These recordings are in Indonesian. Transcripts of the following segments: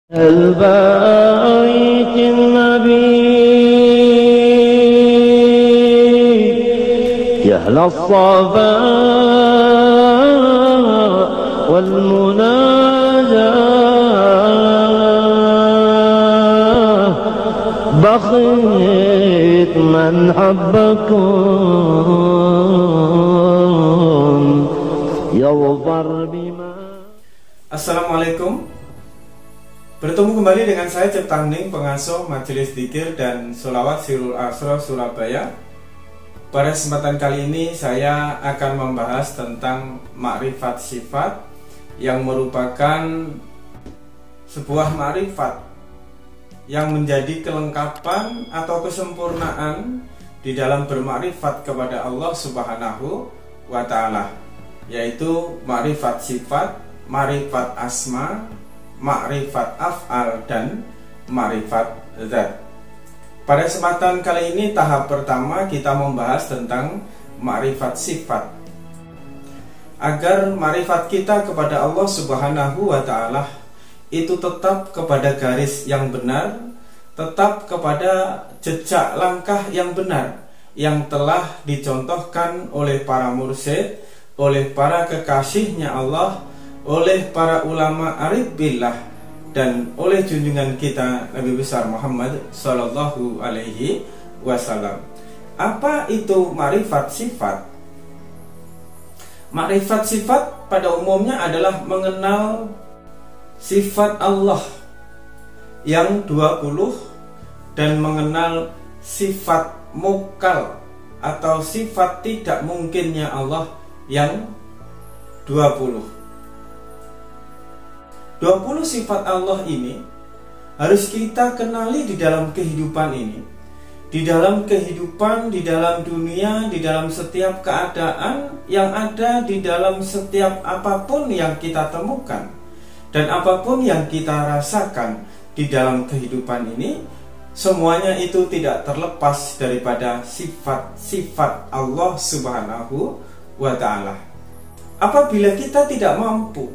البيت النبي يا أهل الصفاء والمناجاة بخيت من حبكم يظفر بما. Assalamualaikum. Bertemu kembali dengan saya Cipta Hening, pengasuh Majelis Dzikir dan Sholawat Sirul Asrar Surabaya. Pada kesempatan kali ini saya akan membahas tentang makrifat sifat yang merupakan sebuah makrifat yang menjadi kelengkapan atau kesempurnaan di dalam bermakrifat kepada Allah Subhanahu wa Ta'ala, yaitu makrifat sifat, makrifat asma, makrifat af'al, dan makrifat zat. Pada kesempatan kali ini tahap pertama kita membahas tentang makrifat sifat. Agar makrifat kita kepada Allah Subhanahu wa Ta'ala itu tetap kepada garis yang benar, tetap kepada jejak langkah yang benar yang telah dicontohkan oleh para mursyid, oleh para kekasihnya Allah, oleh para ulama arif billah, dan oleh junjungan kita Nabi besar Muhammad Sallallahu Alaihi Wasallam. Apa itu makrifat sifat? Makrifat sifat pada umumnya adalah mengenal sifat Allah yang 20 dan mengenal sifat mukal atau sifat tidak mungkinnya Allah yang 20 sifat Allah ini harus kita kenali di dalam kehidupan ini, di dalam kehidupan, di dalam dunia, di dalam setiap keadaan yang ada, di dalam setiap apapun yang kita temukan dan apapun yang kita rasakan di dalam kehidupan ini. Semuanya itu tidak terlepas daripada sifat-sifat Allah Subhanahu wa Ta'ala. Apabila kita tidak mampu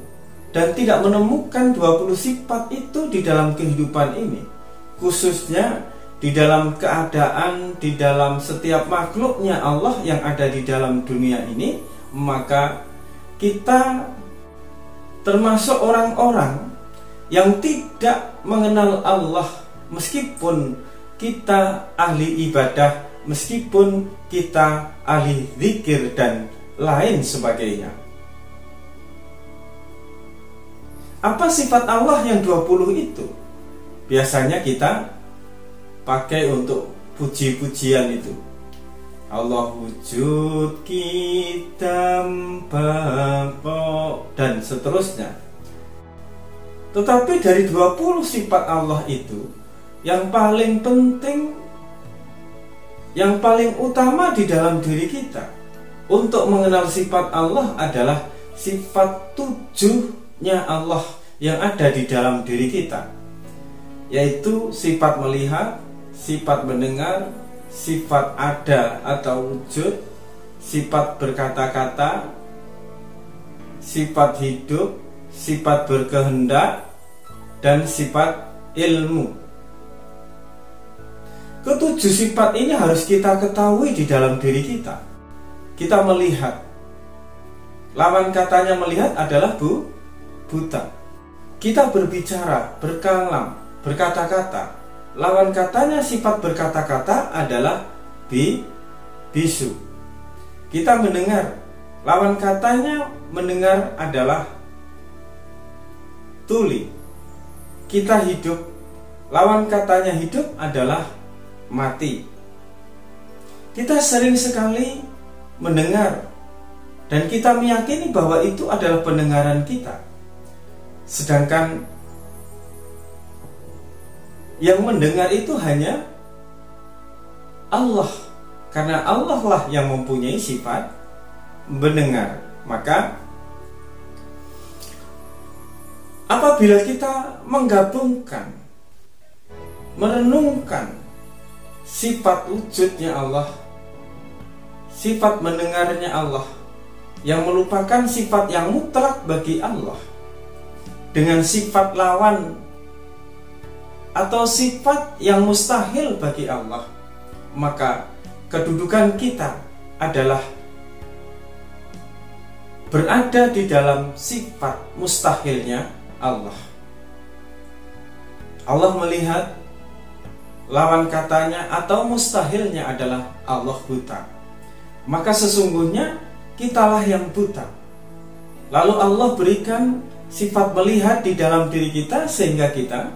dan tidak menemukan 20 sifat itu di dalam kehidupan ini, khususnya di dalam keadaan, di dalam setiap makhluknya Allah yang ada di dalam dunia ini, maka kita termasuk orang-orang yang tidak mengenal Allah, meskipun kita ahli ibadah, meskipun kita ahli zikir dan lain sebagainya. Apa sifat Allah yang 20 itu? Biasanya kita pakai untuk puji-pujian itu. Allah wujud kita bako dan seterusnya. Tetapi dari 20 sifat Allah itu, yang paling penting, yang paling utama di dalam diri kita untuk mengenal sifat Allah adalah sifat 7 Allah yang ada di dalam diri kita, yaitu sifat melihat, sifat mendengar, sifat ada atau wujud, sifat berkata-kata, sifat hidup, sifat berkehendak, dan sifat ilmu. Ketujuh sifat ini harus kita ketahui di dalam diri kita. Kita melihat, lawan katanya melihat adalah buta. Kita berbicara, berkalam, berkata-kata, lawan katanya sifat berkata-kata adalah bisu. Kita mendengar, lawan katanya mendengar adalah tuli. Kita hidup, lawan katanya hidup adalah mati. Kita sering sekali mendengar dan kita meyakini bahwa itu adalah pendengaran kita. Sedangkan yang mendengar itu hanya Allah, karena Allah lah yang mempunyai sifat mendengar. Maka apabila kita menggabungkan, merenungkan sifat wujudnya Allah, sifat mendengarnya Allah, yang merupakan sifat yang mutlak bagi Allah, dengan sifat lawan atau sifat yang mustahil bagi Allah, maka kedudukan kita adalah berada di dalam sifat mustahilnya Allah. Allah melihat lawan katanya atau mustahilnya adalah Allah buta, maka sesungguhnya kitalah yang buta. Lalu Allah berikan sifat melihat di dalam diri kita sehingga kita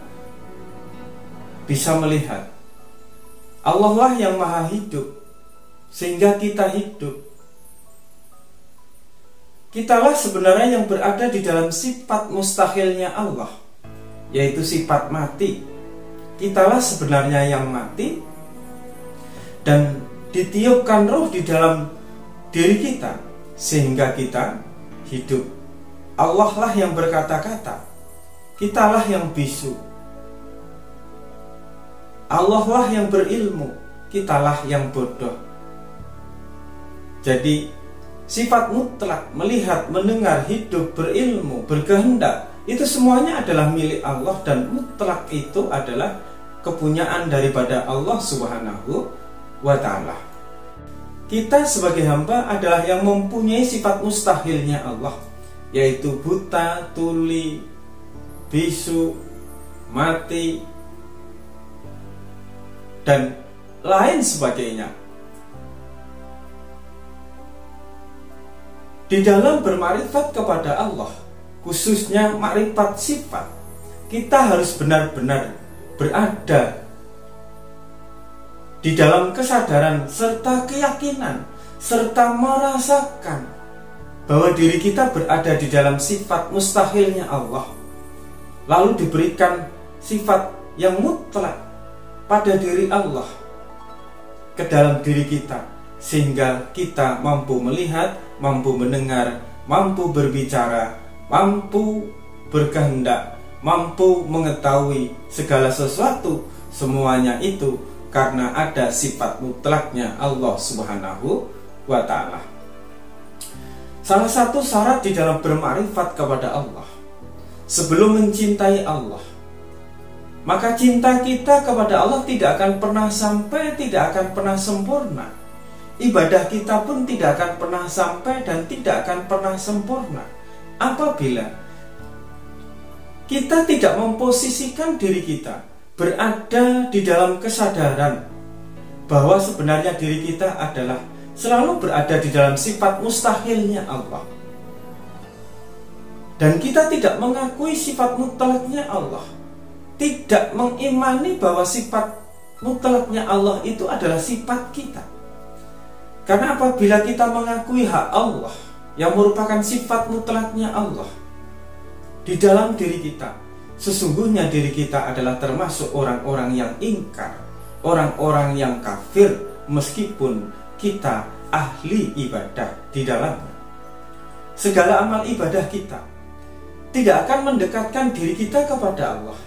bisa melihat. Allah lah yang maha hidup sehingga kita hidup. Kitalah sebenarnya yang berada di dalam sifat mustahilnya Allah, yaitu sifat mati. Kitalah sebenarnya yang mati dan ditiupkan roh di dalam diri kita sehingga kita hidup. Allah lah yang berkata-kata, kitalah yang bisu. Allah lah yang berilmu, kitalah yang bodoh. Jadi sifat mutlak melihat, mendengar, hidup, berilmu, berkehendak, itu semuanya adalah milik Allah, dan mutlak itu adalah kepunyaan daripada Allah Subhanahu wa ta'ala. Kita sebagai hamba adalah yang mempunyai sifat mustahilnya Allah, yaitu buta, tuli, bisu, mati, dan lain sebagainya. Di dalam bermakrifat kepada Allah, khususnya makrifat sifat, kita harus benar-benar berada di dalam kesadaran serta keyakinan, serta merasakan bahwa diri kita berada di dalam sifat mustahilnya Allah, lalu diberikan sifat yang mutlak pada diri Allah ke dalam diri kita, sehingga kita mampu melihat, mampu mendengar, mampu berbicara, mampu berkehendak, mampu mengetahui segala sesuatu. Semuanya itu karena ada sifat mutlaknya Allah Subhanahu wa ta'ala. Salah satu syarat di dalam bermakrifat kepada Allah, sebelum mencintai Allah, maka cinta kita kepada Allah tidak akan pernah sampai, tidak akan pernah sempurna. Ibadah kita pun tidak akan pernah sampai dan tidak akan pernah sempurna apabila kita tidak memposisikan diri kita berada di dalam kesadaran bahwa sebenarnya diri kita adalah selalu berada di dalam sifat mustahilnya Allah, dan kita tidak mengakui sifat mutlaknya Allah, tidak mengimani bahwa sifat mutlaknya Allah itu adalah sifat kita. Karena apabila kita mengakui hak Allah yang merupakan sifat mutlaknya Allah di dalam diri kita, sesungguhnya diri kita adalah termasuk orang-orang yang ingkar, orang-orang yang kafir, meskipun kita ahli ibadah di dalamnya. Segala amal ibadah kita tidak akan mendekatkan diri kita kepada Allah,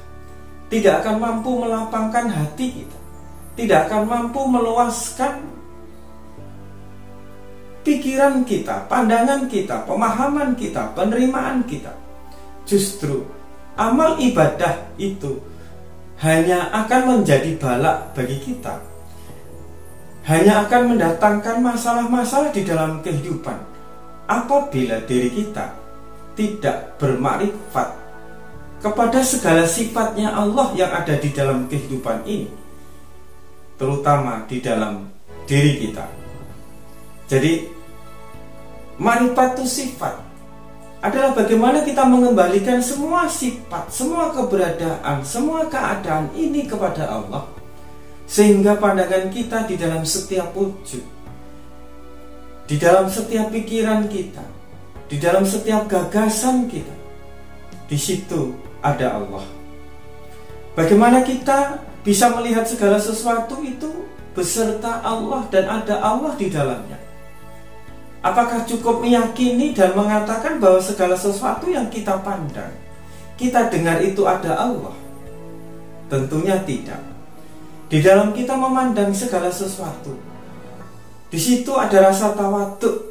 tidak akan mampu melapangkan hati kita, tidak akan mampu meluaskan pikiran kita, pandangan kita, pemahaman kita, penerimaan kita. Justru amal ibadah itu hanya akan menjadi balak bagi kita, hanya akan mendatangkan masalah-masalah di dalam kehidupan apabila diri kita tidak bermakrifat kepada segala sifatnya Allah yang ada di dalam kehidupan ini, terutama di dalam diri kita. Jadi makrifat itu sifat adalah bagaimana kita mengembalikan semua sifat, semua keberadaan, semua keadaan ini kepada Allah, sehingga pandangan kita di dalam setiap wujud, di dalam setiap pikiran kita, di dalam setiap gagasan kita, di situ ada Allah. Bagaimana kita bisa melihat segala sesuatu itu beserta Allah dan ada Allah di dalamnya? Apakah cukup meyakini dan mengatakan bahwa segala sesuatu yang kita pandang, kita dengar itu ada Allah? Tentunya tidak. Di dalam kita memandang segala sesuatu, di situ ada rasa tawaduk,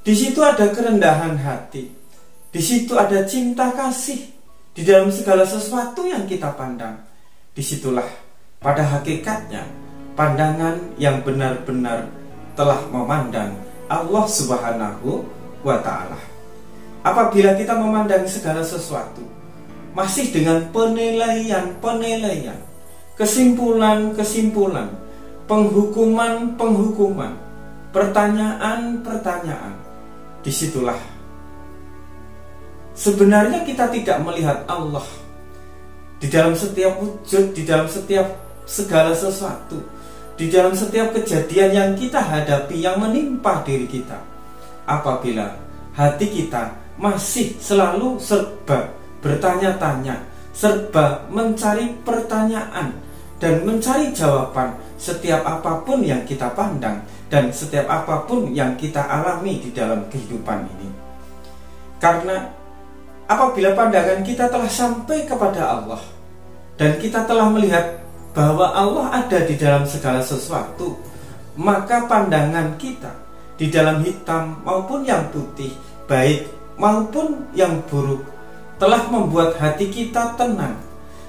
di situ ada kerendahan hati, di situ ada cinta kasih. Di dalam segala sesuatu yang kita pandang, disitulah pada hakikatnya pandangan yang benar-benar telah memandang Allah Subhanahu wa Ta'ala. Apabila kita memandang segala sesuatu masih dengan penilaian, kesimpulan, penghukuman, pertanyaan, disitulah sebenarnya kita tidak melihat Allah di dalam setiap wujud, di dalam setiap segala sesuatu, di dalam setiap kejadian yang kita hadapi, yang menimpa diri kita. Apabila hati kita masih selalu serba bertanya-tanya, serba mencari pertanyaan dan mencari jawaban setiap apapun yang kita pandang dan setiap apapun yang kita alami di dalam kehidupan ini. Karena apabila pandangan kita telah sampai kepada Allah dan kita telah melihat bahwa Allah ada di dalam segala sesuatu, maka pandangan kita di dalam hitam maupun yang putih, baik maupun yang buruk, telah membuat hati kita tenang,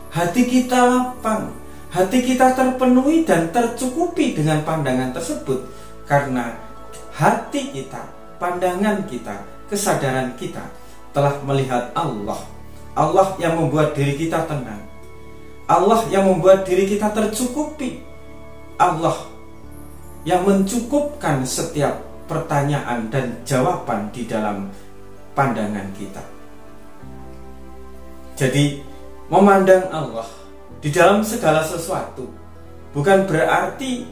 hati kita lapang, hati kita terpenuhi dan tercukupi dengan pandangan tersebut. Karena hati kita, pandangan kita, kesadaran kita telah melihat Allah. Allah yang membuat diri kita tenang, Allah yang membuat diri kita tercukupi, Allah yang mencukupkan setiap pertanyaan dan jawaban di dalam pandangan kita. Jadi memandang Allah di dalam segala sesuatu bukan berarti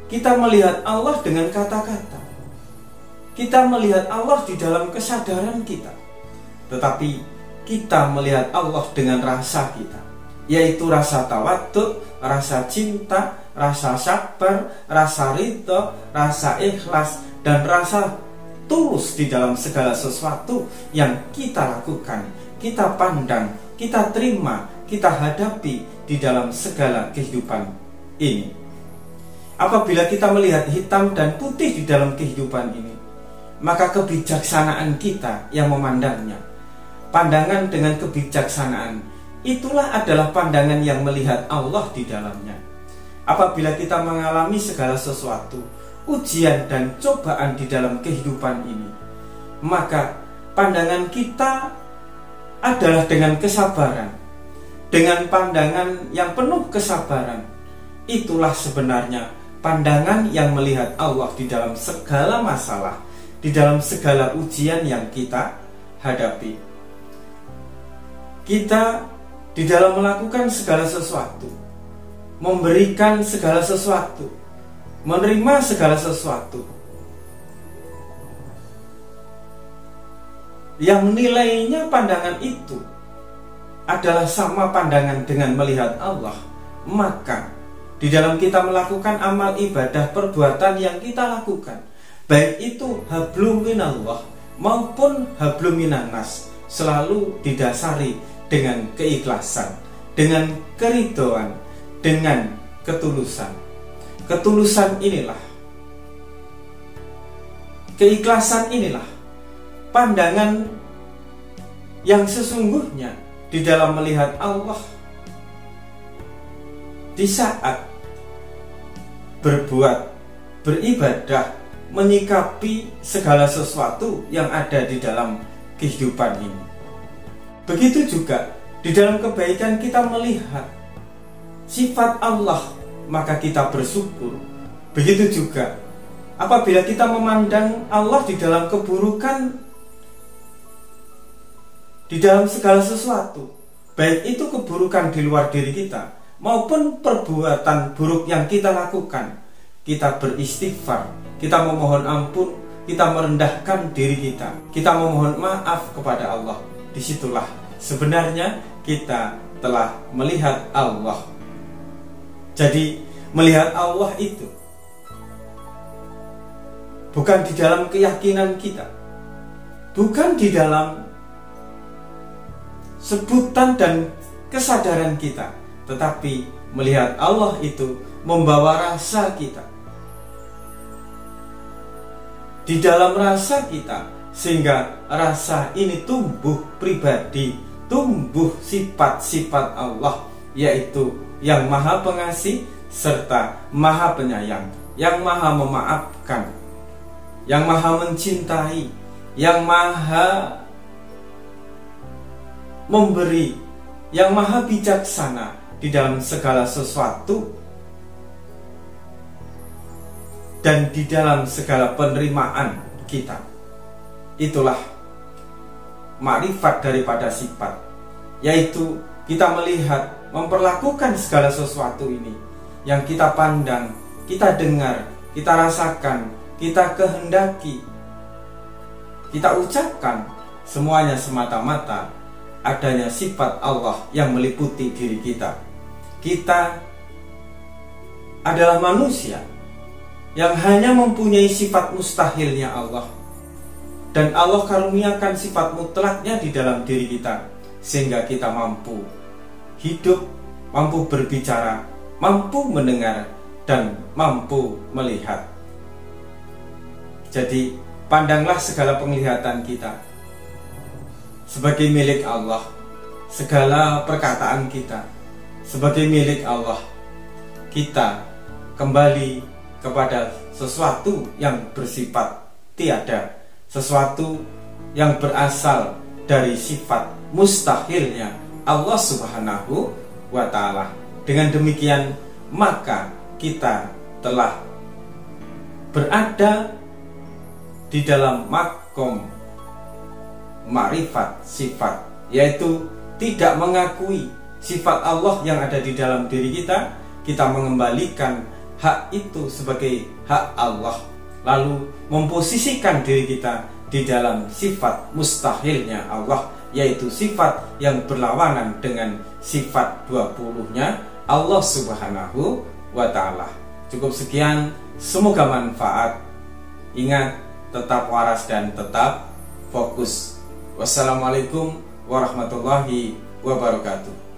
kita melihat Allah dengan kata-kata, kita melihat Allah di dalam kesadaran kita, tetapi kita melihat Allah dengan rasa kita, yaitu rasa tawadhu, rasa cinta, rasa sabar, rasa ridho, rasa ikhlas, dan rasa tulus di dalam segala sesuatu yang kita lakukan, kita pandang, kita terima, kita hadapi di dalam segala kehidupan ini. Apabila kita melihat hitam dan putih di dalam kehidupan ini, maka kebijaksanaan kita yang memandangnya. Pandangan dengan kebijaksanaan itulah adalah pandangan yang melihat Allah di dalamnya. Apabila kita mengalami segala sesuatu, ujian dan cobaan di dalam kehidupan ini, maka pandangan kita adalah dengan kesabaran, dengan pandangan yang penuh kesabaran. Itulah sebenarnya pandangan yang melihat Allah di dalam segala masalah, di dalam segala ujian yang kita hadapi. Kita di dalam melakukan segala sesuatu, memberikan segala sesuatu, menerima segala sesuatu, yang nilainya pandangan itu adalah sama pandangan dengan melihat Allah, maka di dalam kita melakukan amal ibadah perbuatan yang kita lakukan, baik itu hablum minallah maupun hablum minannas, selalu didasari dengan keikhlasan, dengan keridhaan, dengan ketulusan. Ketulusan inilah, keikhlasan inilah pandangan yang sesungguhnya di dalam melihat Allah di saat berbuat, beribadah, menyikapi segala sesuatu yang ada di dalam kehidupan ini. Begitu juga di dalam kebaikan kita melihat sifat Allah, maka kita bersyukur. Begitu juga apabila kita memandang Allah di dalam keburukan, di dalam segala sesuatu, baik itu keburukan di luar diri kita maupun perbuatan buruk yang kita lakukan, kita beristighfar, kita memohon ampun, kita merendahkan diri kita memohon maaf kepada Allah. Disitulah sebenarnya kita telah melihat Allah. Jadi melihat Allah itu bukan di dalam keyakinan kita, bukan di dalam sebutan dan kesadaran kita, tetapi melihat Allah itu membawa rasa kita di dalam rasa kita, sehingga rasa ini tumbuh pribadi, tumbuh sifat-sifat Allah yaitu yang Maha Pengasih serta Maha Penyayang, yang Maha Memaafkan, yang Maha Mencintai, yang Maha Memberi, yang Maha Bijaksana di dalam segala sesuatu dan di dalam segala penerimaan kita. Itulah makrifat daripada sifat, yaitu kita melihat, memperlakukan segala sesuatu ini yang kita pandang, kita dengar, kita rasakan, kita kehendaki, kita ucapkan, semuanya semata-mata adanya sifat Allah yang meliputi diri kita. Kita adalah manusia yang hanya mempunyai sifat mustahilnya Allah, dan Allah karuniakan sifat mutlaknya di dalam diri kita, sehingga kita mampu hidup, mampu berbicara, mampu mendengar, dan mampu melihat. Jadi pandanglah segala penglihatan kita sebagai milik Allah, segala perkataan kita sebagai milik Allah. Kita kembali kepada sesuatu yang bersifat tiada, sesuatu yang berasal dari sifat mustahilnya Allah Subhanahu wa Ta'ala. Dengan demikian, maka kita telah berada di dalam makom ma'rifat sifat, yaitu tidak mengakui sifat Allah yang ada di dalam diri kita. Kita mengembalikan hak itu sebagai hak Allah, lalu memposisikan diri kita di dalam sifat mustahilnya Allah, yaitu sifat yang berlawanan dengan sifat 20-nya Allah Subhanahu wa Ta'ala. Cukup sekian, semoga manfaat. Ingat, tetap waras dan tetap fokus. Wassalamualaikum warahmatullahi wabarakatuh.